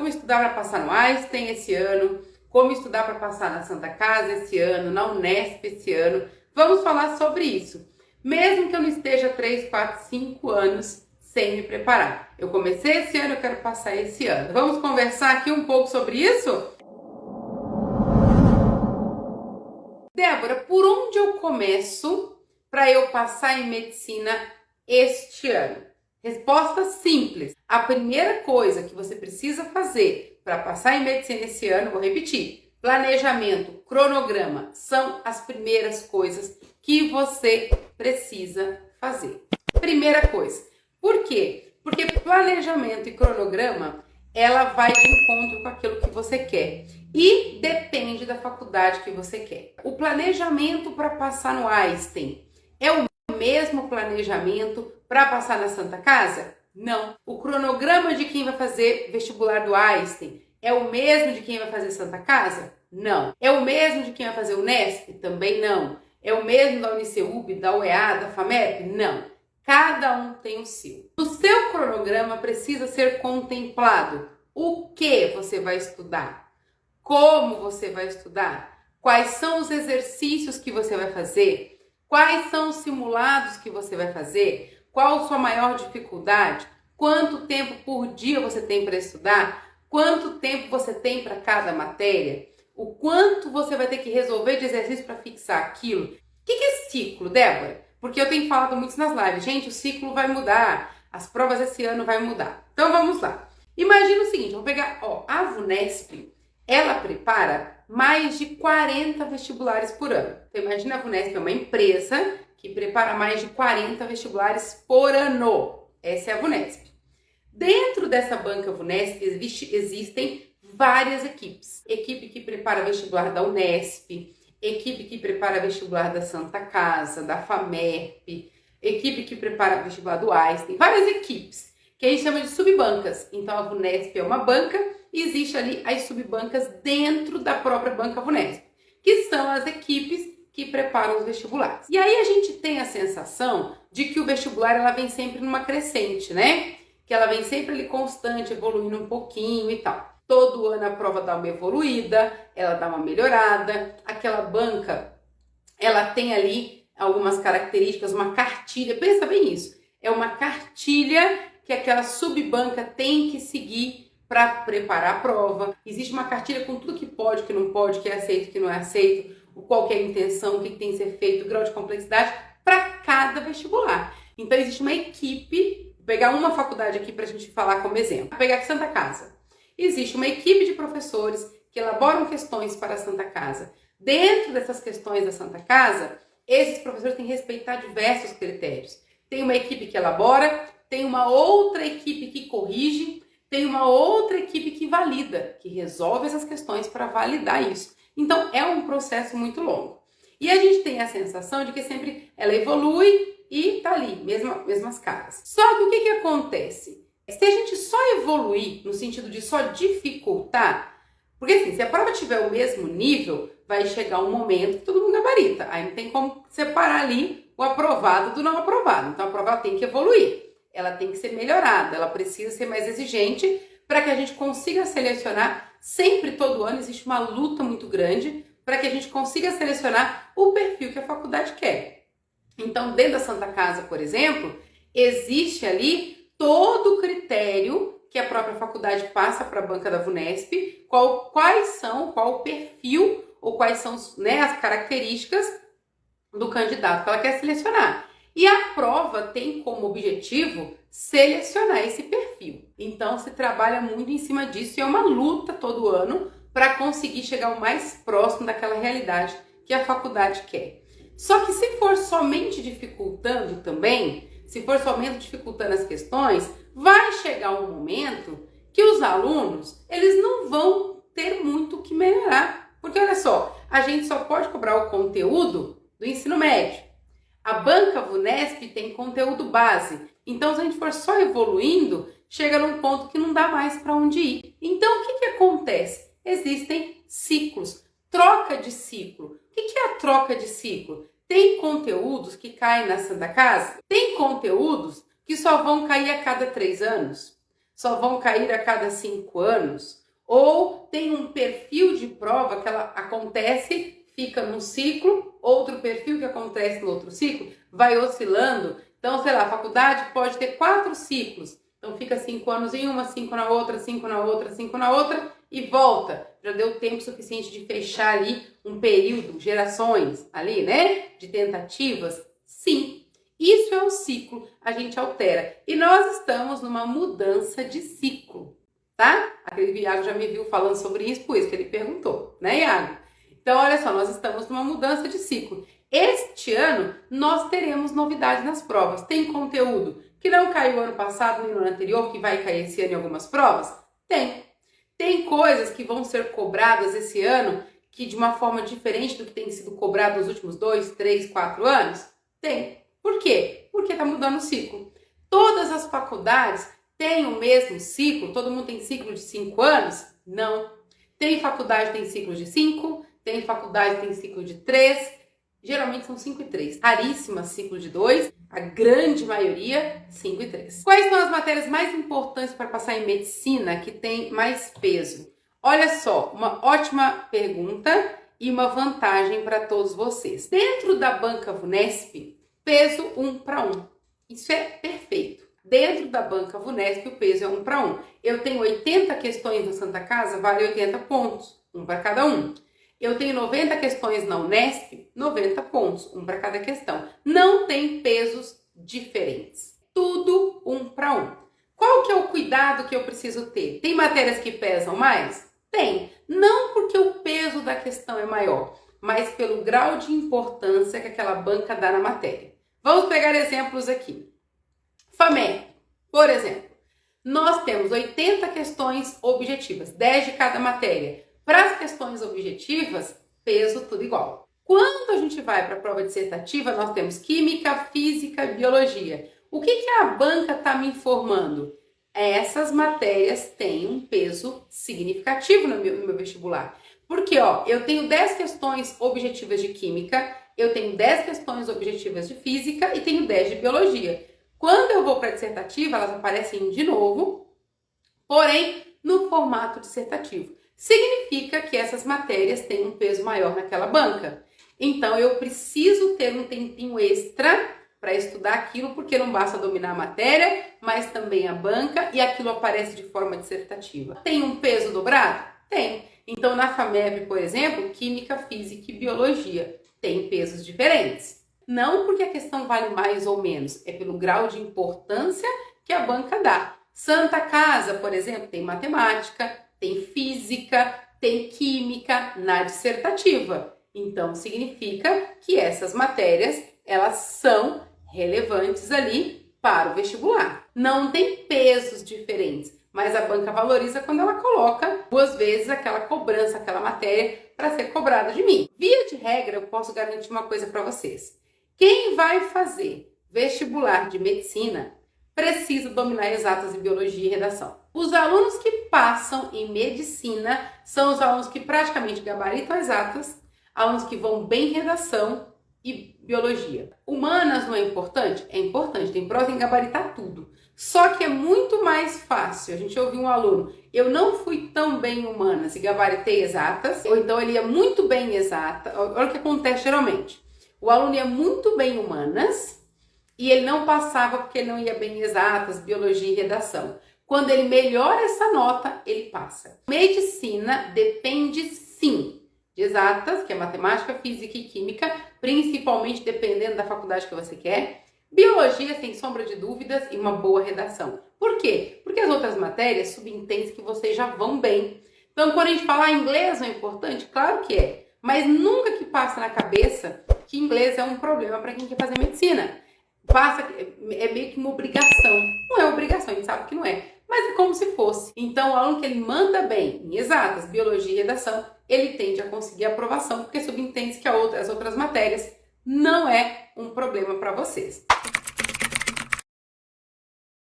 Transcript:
como estudar para passar no Einstein esse ano, como estudar para passar na Santa Casa esse ano, na Unesp esse ano. Vamos falar sobre isso. Mesmo que eu não esteja 3, 4, 5 anos sem me preparar. Eu comecei esse ano, eu quero passar esse ano. Vamos conversar aqui um pouco sobre isso? Débora, por onde eu começo para eu passar em medicina este ano? Resposta simples. A primeira coisa que você precisa fazer para passar em medicina esse ano, vou repetir, planejamento, cronograma, são as primeiras coisas que você precisa fazer. Primeira coisa. Por quê? Porque planejamento e cronograma, ela vai de encontro com aquilo que você quer. E depende da faculdade que você quer. O planejamento para passar no Einstein é o mesmo planejamento para passar na Santa Casa? Não. O cronograma de quem vai fazer vestibular do Einstein é o mesmo de quem vai fazer Santa Casa? Não. É o mesmo de quem vai fazer Unesp? Também não. É o mesmo da Uniceub, da UEA, da FAMEP? Não. Cada um tem o seu. No seu cronograma precisa ser contemplado o que você vai estudar, como você vai estudar, quais são os exercícios que você vai fazer, quais são os simulados que você vai fazer, qual a sua maior dificuldade, quanto tempo por dia você tem para estudar, quanto tempo você tem para cada matéria, o quanto você vai ter que resolver de exercício para fixar aquilo. O que é ciclo, Débora? Porque eu tenho falado muito nas lives. Gente, o ciclo vai mudar, as provas esse ano vai mudar. Então vamos lá. Imagina o seguinte, eu vou pegar, a VUNESP, ela prepara mais de 40 vestibulares por ano. Então imagina, a VUNESP é uma empresa que prepara mais de 40 vestibulares por ano. Essa é a VUNESP. Dentro dessa banca VUNESP existem várias equipes. Equipe que prepara vestibular da Unesp, equipe que prepara vestibular da Santa Casa, da FAMEP, equipe que prepara vestibular do Einstein, várias equipes, que a gente chama de subbancas. Então a VUNESP é uma banca e existe ali as subbancas dentro da própria banca VUNESP, que são as equipes que preparam os vestibulares. E aí a gente tem a sensação de que o vestibular ela vem sempre numa crescente, né? Que ela vem sempre ali constante, evoluindo um pouquinho e tal. Todo ano a prova dá uma evoluída, ela dá uma melhorada, aquela banca, ela tem ali algumas características, uma cartilha, pensa bem isso, é uma cartilha que aquela subbanca tem que seguir para preparar a prova. Existe uma cartilha com tudo que pode, que não pode, que é aceito, que não é aceito, qual que é a intenção, o que tem que ser feito, o grau de complexidade para cada vestibular. Então existe uma equipe, vou pegar uma faculdade aqui para a gente falar como exemplo, vou pegar aqui Santa Casa. Existe uma equipe de professores que elaboram questões para a Santa Casa. Dentro dessas questões da Santa Casa, esses professores têm que respeitar diversos critérios. Tem uma equipe que elabora, tem uma outra equipe que corrige, tem uma outra equipe que valida, que resolve essas questões para validar isso. Então, é um processo muito longo. E a gente tem a sensação de que sempre ela evolui e tá ali, mesmas caras. Só que o que acontece? Se a gente só evoluir, no sentido de só dificultar, porque assim, se a prova tiver o mesmo nível, vai chegar um momento que todo mundo gabarita. Aí não tem como separar ali o aprovado do não aprovado. Então a prova tem que evoluir, ela tem que ser melhorada, ela precisa ser mais exigente para que a gente consiga selecionar. Sempre, todo ano, existe uma luta muito grande para que a gente consiga selecionar o perfil que a faculdade quer. Então, dentro da Santa Casa, por exemplo, existe ali todo o critério que a própria faculdade passa para a banca da VUNESP, qual o perfil ou quais são, né, as características do candidato que ela quer selecionar. E a prova tem como objetivo selecionar esse perfil. Então se trabalha muito em cima disso e é uma luta todo ano para conseguir chegar o mais próximo daquela realidade que a faculdade quer. Só que se for somente dificultando também, se for somente dificultando as questões, vai chegar um momento que os alunos, eles não vão ter muito o que melhorar. Porque olha só, a gente só pode cobrar o conteúdo do ensino médio. A banca VUNESP tem conteúdo base. Então, se a gente for só evoluindo, chega num ponto que não dá mais para onde ir. Então, o que acontece? Existem ciclos, troca de ciclo. O que é a troca de ciclo? Tem conteúdos que caem na Santa Casa? Tem conteúdos que só vão cair a cada 3 anos? só vão cair a cada 5 anos? Ou tem um perfil de prova que ela acontece, fica num ciclo, outro perfil que acontece no outro ciclo, vai oscilando. Então, sei lá, a faculdade pode ter 4 ciclos. Então, fica 5 anos em uma, 5 na outra, 5 na outra, 5 na outra e volta. Já deu tempo suficiente de fechar ali um período, gerações ali, né? De tentativas? Sim. Isso é um ciclo, a gente altera. E nós estamos numa mudança de ciclo, tá? Aquele Iago já me viu falando sobre isso, por isso que ele perguntou, né, Iago? Então, olha só, nós estamos numa mudança de ciclo. Este ano, nós teremos novidades nas provas. Tem conteúdo que não caiu ano passado nem no ano anterior, que vai cair esse ano em algumas provas? Tem. Tem coisas que vão ser cobradas esse ano que de uma forma diferente do que tem sido cobrado nos últimos 2, 3, 4 anos? Tem. Por quê? Porque está mudando o ciclo. Todas as faculdades têm o mesmo ciclo? Todo mundo tem ciclo de 5 anos? Não. Tem faculdade que tem ciclo de 5, tem faculdade que tem ciclo de 3, geralmente são 5 e 3. Raríssimas ciclo de 2, a grande maioria 5 e 3. Quais são as matérias mais importantes para passar em medicina que tem mais peso? Olha só, uma ótima pergunta e uma vantagem para todos vocês. Dentro da banca VUNESP, peso 1:1. Isso é perfeito. Dentro da banca VUNESP, o peso é 1:1. Eu tenho 80 questões na Santa Casa, vale 80 pontos, um para cada um. Eu tenho 90 questões na Unesp, 90 pontos, um para cada questão. Não tem pesos diferentes. Tudo 1:1. Qual que é o cuidado que eu preciso ter? Tem matérias que pesam mais? Tem. Não porque o peso da questão é maior, mas pelo grau de importância que aquela banca dá na matéria. Vamos pegar exemplos aqui. FAMEP, por exemplo. Nós temos 80 questões objetivas, 10 de cada matéria. Para as questões objetivas, peso tudo igual. Quando a gente vai para a prova dissertativa, nós temos química, física, biologia. O que a banca está me informando? Essas matérias têm um peso significativo no meu vestibular. Porque, eu tenho 10 questões objetivas de química, eu tenho 10 questões objetivas de física e tenho 10 de biologia. Quando eu vou para a dissertativa, elas aparecem de novo, porém no formato dissertativo. Significa que essas matérias têm um peso maior naquela banca. Então, eu preciso ter um tempinho extra para estudar aquilo, porque não basta dominar a matéria, mas também a banca, e aquilo aparece de forma dissertativa. Tem um peso dobrado? Tem. Então, na FAMEB, por exemplo, química, física e biologia têm pesos diferentes. Não porque a questão vale mais ou menos, é pelo grau de importância que a banca dá. Santa Casa, por exemplo, tem matemática, tem física, tem química na dissertativa. Então, significa que essas matérias, elas são relevantes ali para o vestibular. Não tem pesos diferentes, mas a banca valoriza quando ela coloca 2 vezes aquela cobrança, aquela matéria para ser cobrada de mim. Via de regra, eu posso garantir uma coisa para vocês. Quem vai fazer vestibular de medicina precisa dominar exatas e biologia e redação. Os alunos que passam em medicina são os alunos que praticamente gabaritam exatas, alunos que vão bem em redação e biologia. Humanas não é importante? É importante, tem prova em gabaritar tudo. Só que é muito mais fácil. A gente ouviu um aluno, eu não fui tão bem em humanas e gabaritei exatas, ou então ele ia muito bem em exata. Olha o que acontece geralmente. O aluno ia muito bem em humanas e ele não passava porque ele não ia bem em exatas, biologia e redação. Quando ele melhora essa nota, ele passa. Medicina depende sim de exatas, que é matemática, física e química, principalmente dependendo da faculdade que você quer. Biologia, sem sombra de dúvidas, e uma boa redação. Por quê? Porque as outras matérias subentendem que vocês já vão bem. Então, quando a gente fala inglês não é importante, claro que é. Mas nunca que passa na cabeça que inglês é um problema para quem quer fazer medicina. É meio que uma obrigação. Não é obrigação, a gente sabe que não é. Mas é como se fosse. Então, o aluno que ele manda bem em exatas, biologia e redação, ele tende a conseguir aprovação, porque subentende que as outras matérias não é um problema para vocês.